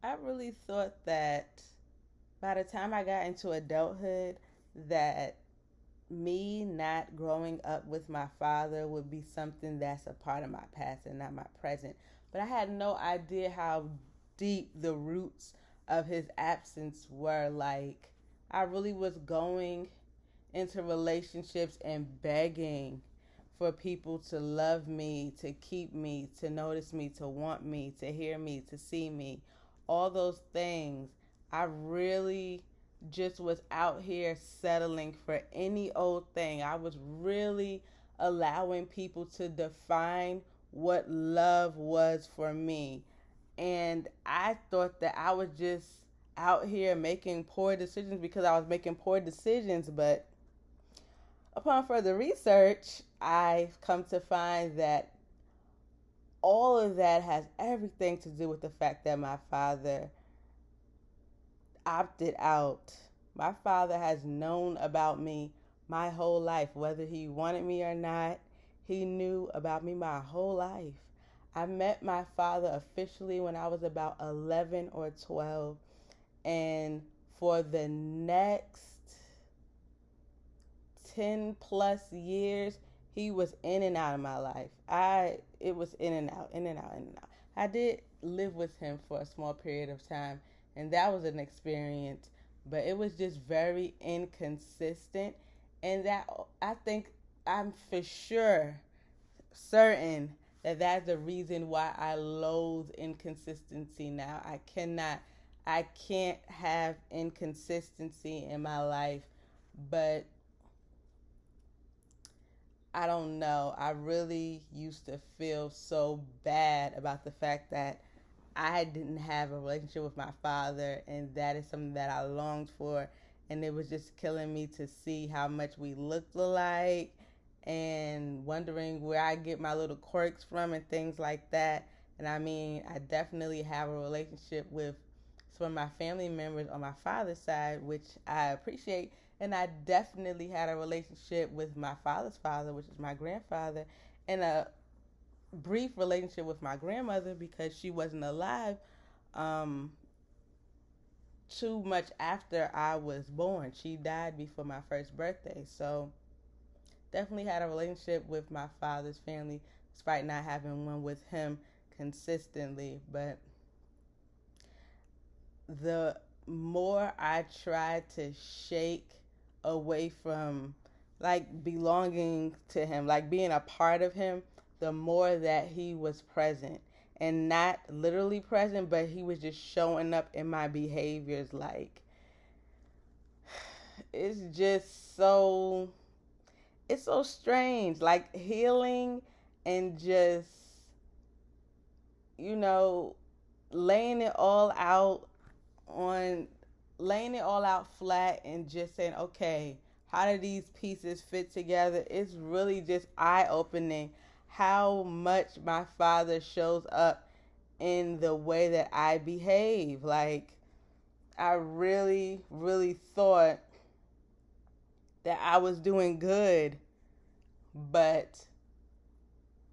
I really thought that by the time I got into adulthood, that me not growing up with my father would be something that's a part of my past and not my present. But I had no idea how deep the roots of his absence were. Like, I really was going into relationships and begging for people to love me, to keep me, to notice me, to want me, to hear me, to see me. All those things. I really just was out here settling for any old thing. I was really allowing people to define what love was for me. And I thought that I was just out here making poor decisions because I was making poor decisions, but upon further research, I've come to find that all of that has everything to do with the fact that my father opted out. My father has known about me my whole life, whether he wanted me or not. He knew about me my whole life. I met my father officially when I was about 11 or 12, and for the next 10 plus years, he was in and out of my life. It was in and out, in and out, in and out. I did live with him for a small period of time, and that was an experience, but it was just very inconsistent. And that, I think, I'm for sure certain that that's the reason why I loathe inconsistency now. I can't have inconsistency in my life, but I don't know. I really used to feel so bad about the fact that I didn't have a relationship with my father, and that is something that I longed for. And it was just killing me to see how much we looked alike and wondering where I get my little quirks from and things like that. And I mean, I definitely have a relationship with some of my family members on my father's side, which I appreciate. And I definitely had a relationship with my father's father, which is my grandfather, and a brief relationship with my grandmother because she wasn't alive um, too much after I was born. She died before my first birthday. So definitely had a relationship with my father's family, despite not having one with him consistently. But the more I tried to shake away from like belonging to him, like being a part of him, the more that he was present. And not literally present, but he was just showing up in my behaviors. Like, it's just so, it's so strange. Like, healing and just, you know, laying it all out on laying it all out flat and just saying, okay, how do these pieces fit together? It's really just eye opening how much my father shows up in the way that I behave. Like, I really, really thought that I was doing good, but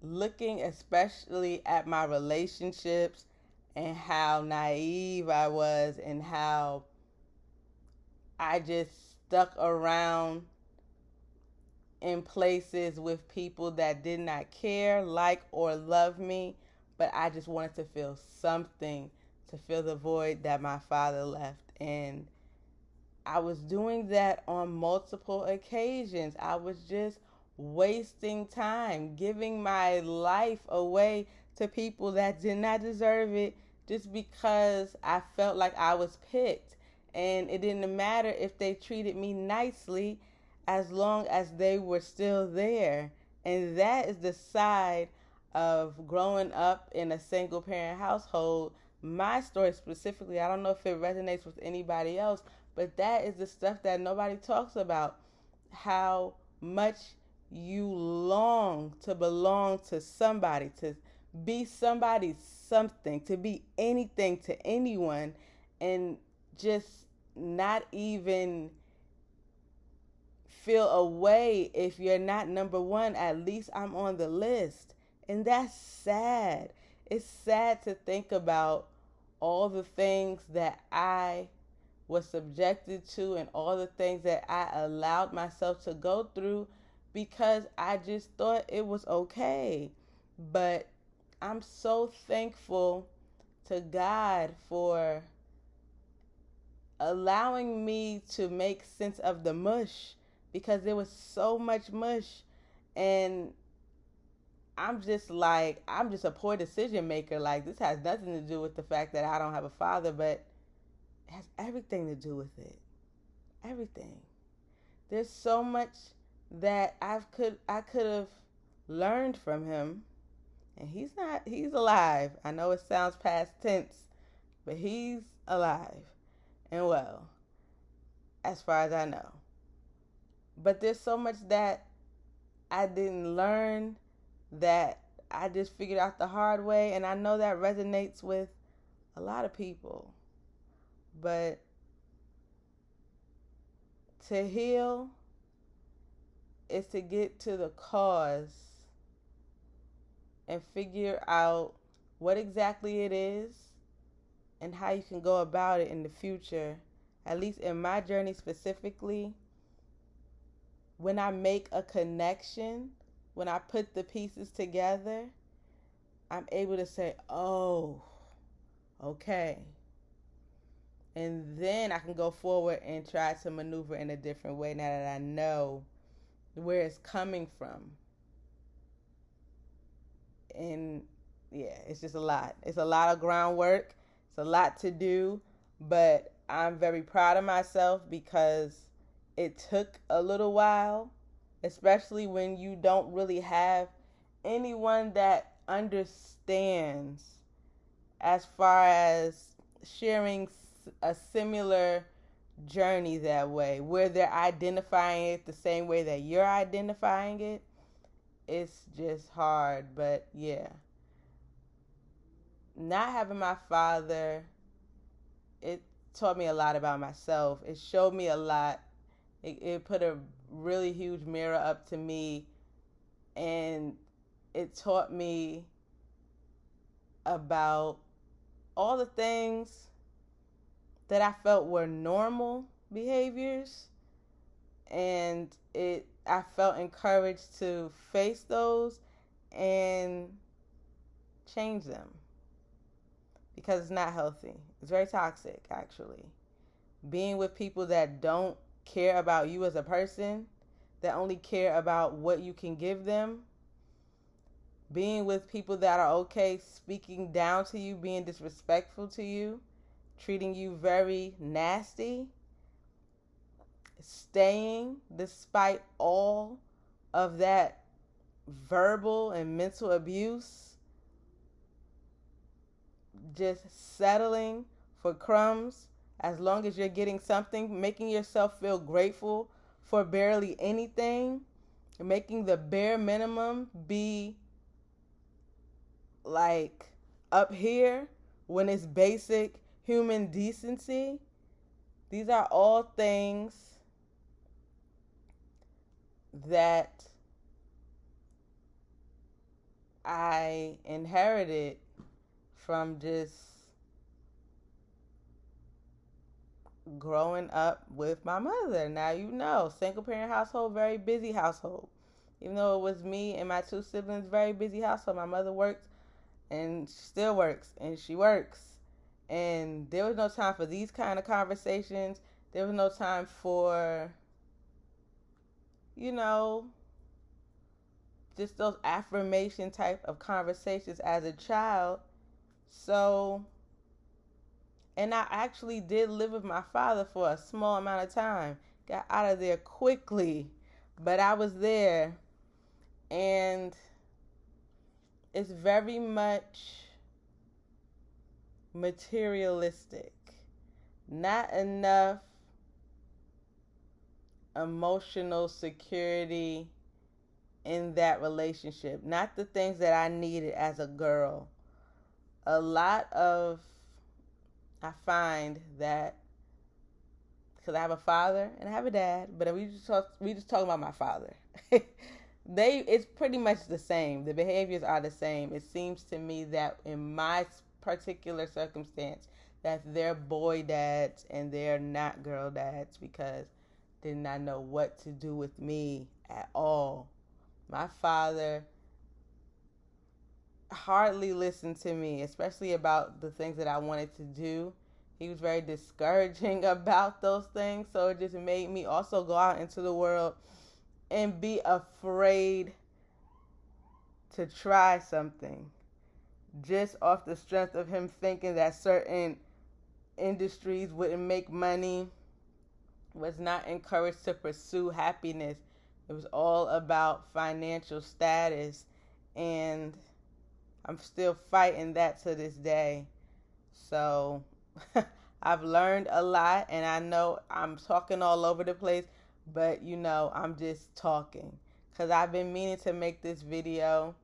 looking especially at my relationships and how naive I was and how I just stuck around in places with people that did not care, like, or love me, but I just wanted to feel something to fill the void that my father left. And I was doing that on multiple occasions. I was just wasting time, giving my life away to people that did not deserve it just because I felt like I was picked. And it didn't matter if they treated me nicely as long as they were still there. And that is the side of growing up in a single parent household. My story specifically, I don't know if it resonates with anybody else, but that is the stuff that nobody talks about. How much you long to belong to somebody, to be somebody's something, to be anything to anyone, and just not even feel a way if you're not number one. At least I'm on the list. And that's sad. It's sad to think about all the things that I was subjected to and all the things that I allowed myself to go through because I just thought it was okay. But I'm so thankful to God for allowing me to make sense of the mush because there was so much mush. And I'm just a poor decision maker. Like, this has nothing to do with the fact that I don't have a father, but it has everything to do with it. Everything. There's so much that I could have learned from him, and he's alive. I know it sounds past tense, but he's alive and well, as far as I know. But there's so much that I didn't learn that I just figured out the hard way, and I know that resonates with a lot of people. But to heal is to get to the cause and figure out what exactly it is and how you can go about it in the future. At least in my journey specifically, when I make a connection, when I put the pieces together, I'm able to say, oh, okay. And then I can go forward and try to maneuver in a different way now that I know where it's coming from. And yeah, it's just a lot. It's a lot of groundwork. It's a lot to do. But I'm very proud of myself because it took a little while, especially when you don't really have anyone that understands as far as sharing a similar journey that way, where they're identifying it the same way that you're identifying it. It's just hard. But yeah, not having my father, it taught me a lot about myself. It showed me a lot. It put a really huge mirror up to me, and it taught me about all the things that I felt were normal behaviors, and I felt encouraged to face those and change them because it's not healthy. It's very toxic, actually. Being with people that don't care about you as a person, that only care about what you can give them, being with people that are okay speaking down to you, being disrespectful to you, treating you very nasty, staying despite all of that verbal and mental abuse, just settling for crumbs as long as you're getting something, making yourself feel grateful for barely anything, making the bare minimum be like up here when it's basic human decency. These are all things that I inherited from just growing up with my mother. Now, you know, single parent household, very busy household. Even though it was me and my two siblings, very busy household. My mother worked and she still works and she works. And there was no time for these kind of conversations. There was no time for, you know, just those affirmation type of conversations as a child. So, and I actually did live with my father for a small amount of time. Got out of there quickly, but I was there. And it's very much materialistic. Not enough emotional security in that relationship. Not the things that I needed as a girl. A lot of, I find that, because I have a father and I have a dad, but we just talking about my father. It's pretty much the same. The behaviors are the same. It seems to me that in my particular circumstance, that they're boy dads and they're not girl dads because they did not know what to do with me at all. My father hardly listened to me, especially about the things that I wanted to do. He was very discouraging about those things, so it just made me also go out into the world and be afraid to try something just off the strength of him thinking that certain industries wouldn't make money. Was not encouraged to pursue happiness. It was all about financial status, and I'm still fighting that to this day. So I've learned a lot, and I know I'm talking all over the place, but I'm just talking because I've been meaning to make this video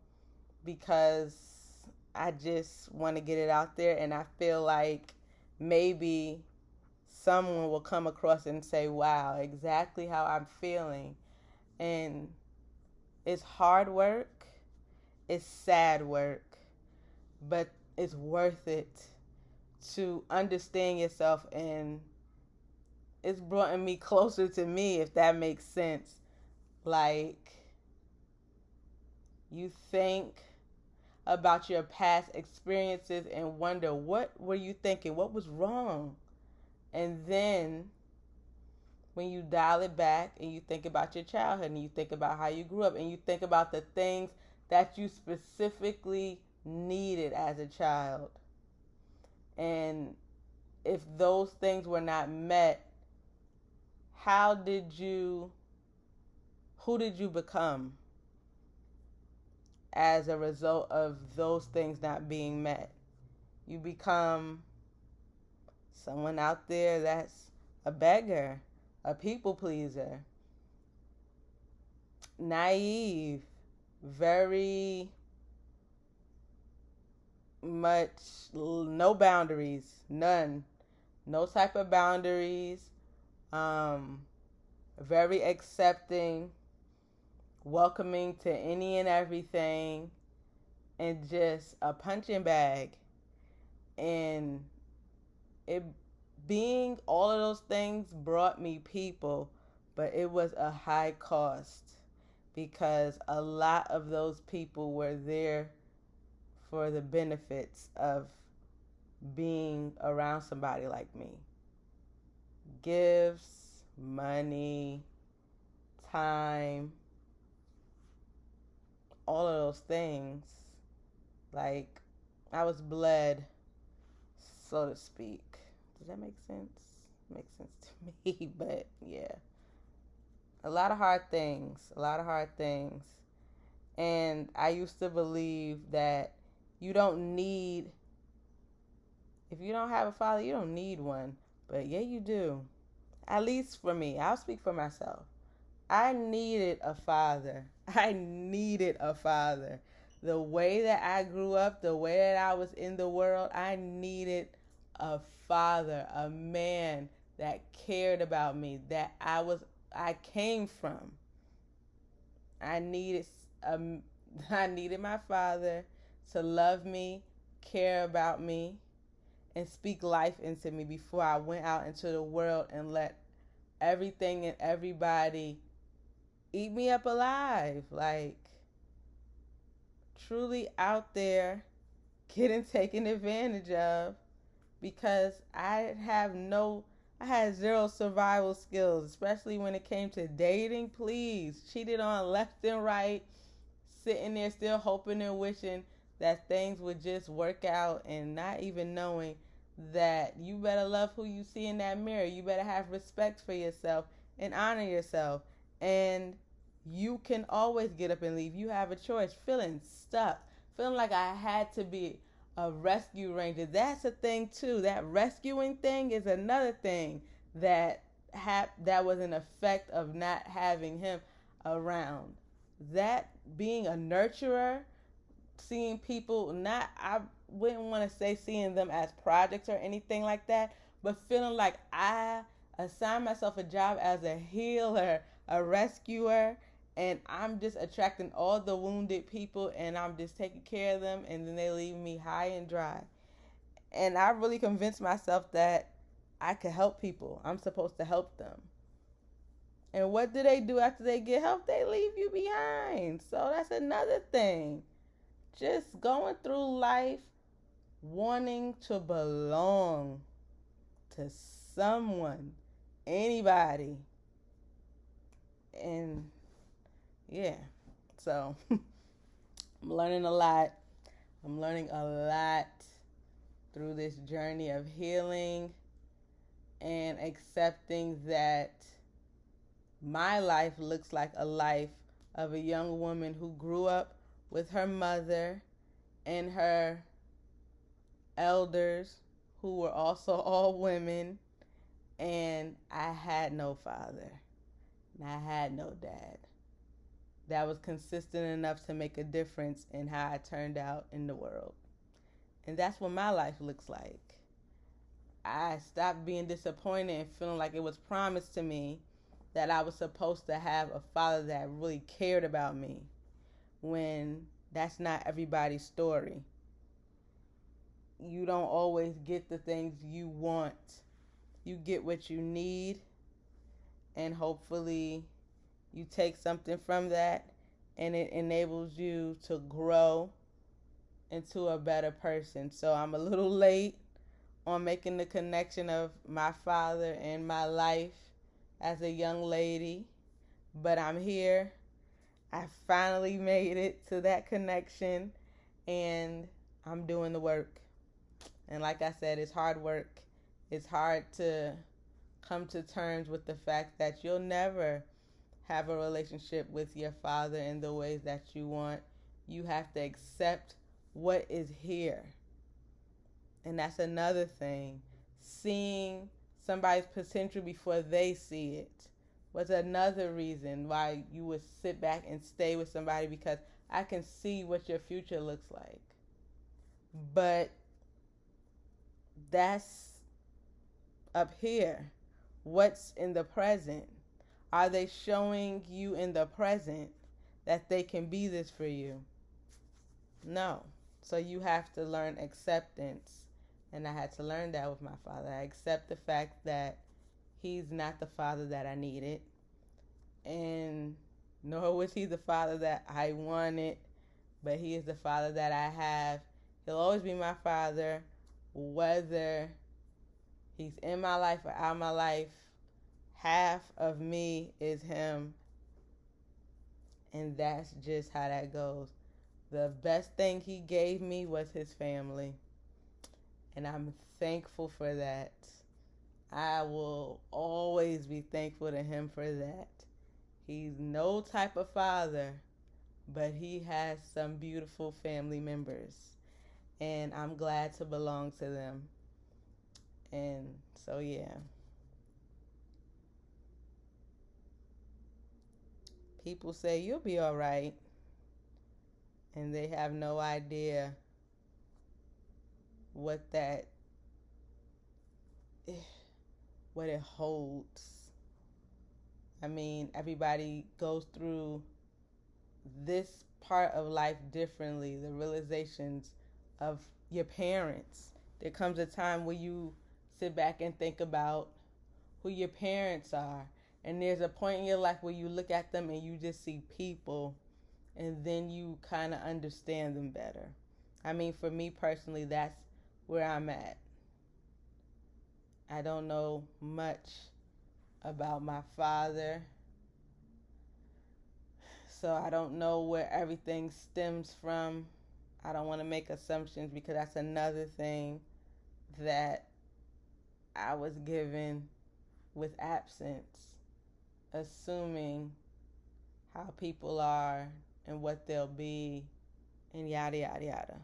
because I just want to get it out there, and I feel like maybe someone will come across and say, wow, exactly how I'm feeling. And it's hard work, it's sad work, but it's worth it to understand yourself, and it's brought me closer to me, if that makes sense. Like, you think about your past experiences and wonder, what were you thinking? What was wrong? And then when you dial it back and you think about your childhood and you think about how you grew up and you think about the things that you specifically needed as a child, and if those things were not met, who did you become as a result of those things not being met? You become someone out there that's a beggar, a people pleaser, naive, very much no boundaries, none, no type of boundaries, very accepting, welcoming to any and everything, and just a punching bag. And it being all of those things brought me people, but it was a high cost because a lot of those people were there for the benefits of being around somebody like me. Gifts, money, time, all of those things. Like, I was bled, so to speak. Does that make sense? Makes sense to me, but yeah. A lot of hard things. And I used to believe that you don't need, if you don't have a father, you don't need one. But yeah, you do. At least for me. I'll speak for myself. I needed a father. The way that I grew up, the way that I was in the world, I needed a father, a man that cared about me, that I came from. I needed my father to love me, care about me, and speak life into me before I went out into the world and let everything and everybody eat me up alive. Like, truly out there getting taken advantage of, because I had zero survival skills, especially when it came to dating. Please, cheated on left and right, sitting there still hoping and wishing that things would just work out, and not even knowing that you better love who you see in that mirror. You better have respect for yourself and honor yourself. And you can always get up and leave. You have a choice. Feeling stuck, feeling like I had to be a rescue ranger. That's a thing too. That rescuing thing is another thing that was an effect of not having him around. That being a nurturer, seeing people, I wouldn't want to say seeing them as projects or anything like that, but feeling like I assigned myself a job as a healer, a rescuer, and I'm just attracting all the wounded people, and I'm just taking care of them, and then they leave me high and dry. And I really convinced myself that I could help people. I'm supposed to help them. And what do they do after they get help? They leave you behind. So that's another thing. Just going through life wanting to belong to someone, anybody. And yeah, so I'm learning a lot. I'm learning a lot through this journey of healing and accepting that my life looks like a life of a young woman who grew up with her mother and her elders who were also all women, and I had no father and I had no dad that was consistent enough to make a difference in how I turned out in the world. And that's what my life looks like. I stopped being disappointed and feeling like it was promised to me that I was supposed to have a father that really cared about me, when that's not everybody's story. You don't always get the things you want. You get what you need, and hopefully you take something from that and it enables you to grow into a better person. So I'm a little late on making the connection of my father and my life as a young lady, but I'm here. I finally made it to that connection, and I'm doing the work. And like I said, it's hard work. It's hard to come to terms with the fact that you'll never have a relationship with your father in the ways that you want. You have to accept what is here. And that's another thing. Seeing somebody's potential before they see it was another reason why you would sit back and stay with somebody, because I can see what your future looks like. But that's up here. What's in the present? Are they showing you in the present that they can be this for you? No. So you have to learn acceptance. And I had to learn that with my father. I accept the fact that he's not the father that I needed, and nor was he the father that I wanted, but he is the father that I have. He'll always be my father, whether he's in my life or out of my life. Half of me is him, and that's just how that goes. The best thing he gave me was his family, and I'm thankful for that. I will always be thankful to him for that. He's no type of father, but he has some beautiful family members, and I'm glad to belong to them. And so, yeah. People say you'll be all right, and they have no idea what what it holds. I mean, everybody goes through this part of life differently. The realizations of your parents. There comes a time where you sit back and think about who your parents are. And there's a point in your life where you look at them and you just see people, and then you kind of understand them better. I mean, for me personally, that's where I'm at. I don't know much about my father, so I don't know where everything stems from. I don't want to make assumptions, because that's another thing that I was given with absence, assuming how people are and what they'll be, and yada yada yada.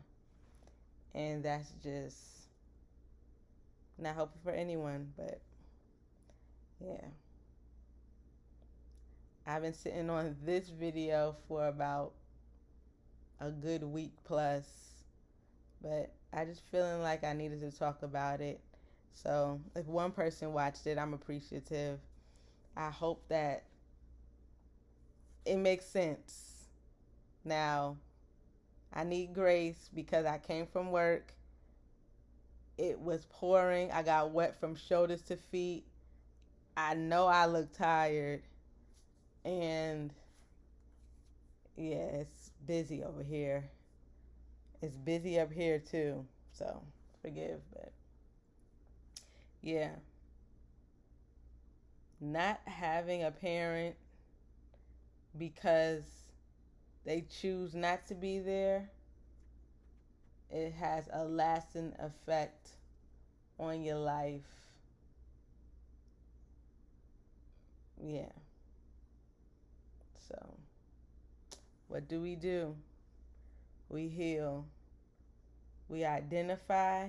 And that's just not helpful for anyone. But yeah, I've been sitting on this video for about a good week plus, but I just feeling like I needed to talk about it. So if one person watched it, I'm appreciative. I hope that it makes sense. Now, I need grace because I came from work It was pouring. I got wet from shoulders to feet. I know I look tired. And yeah, it's busy over here. It's busy up here too. So forgive, but yeah. Not having a parent because they choose not to be there, it has a lasting effect on your life. Yeah. So, what do? We heal. We identify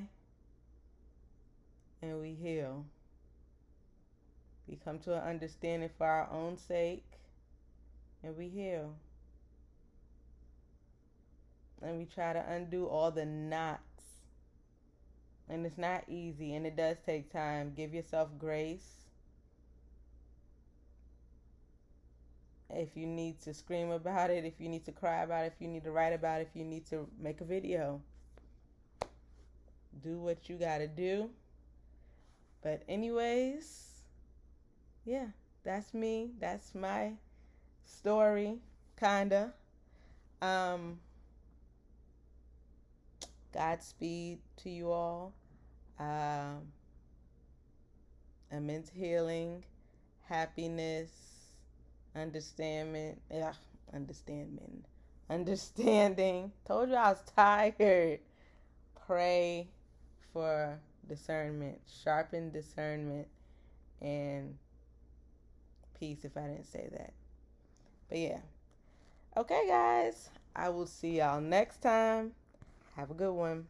and we heal. We come to an understanding for our own sake and we heal. And we try to undo all the knots. And it's not easy and it does take time. Give yourself grace. If you need to scream about it, if you need to cry about it, if you need to write about it, if you need to make a video, do what you gotta do. But anyways, yeah, that's me. That's my story, kinda. Godspeed to you all. Immense healing, happiness, understanding. Yeah, understanding. Told you I was tired. Pray for discernment, sharpen discernment, and peace if I didn't say that. But yeah. Okay, guys. I will see y'all next time. Have a good one.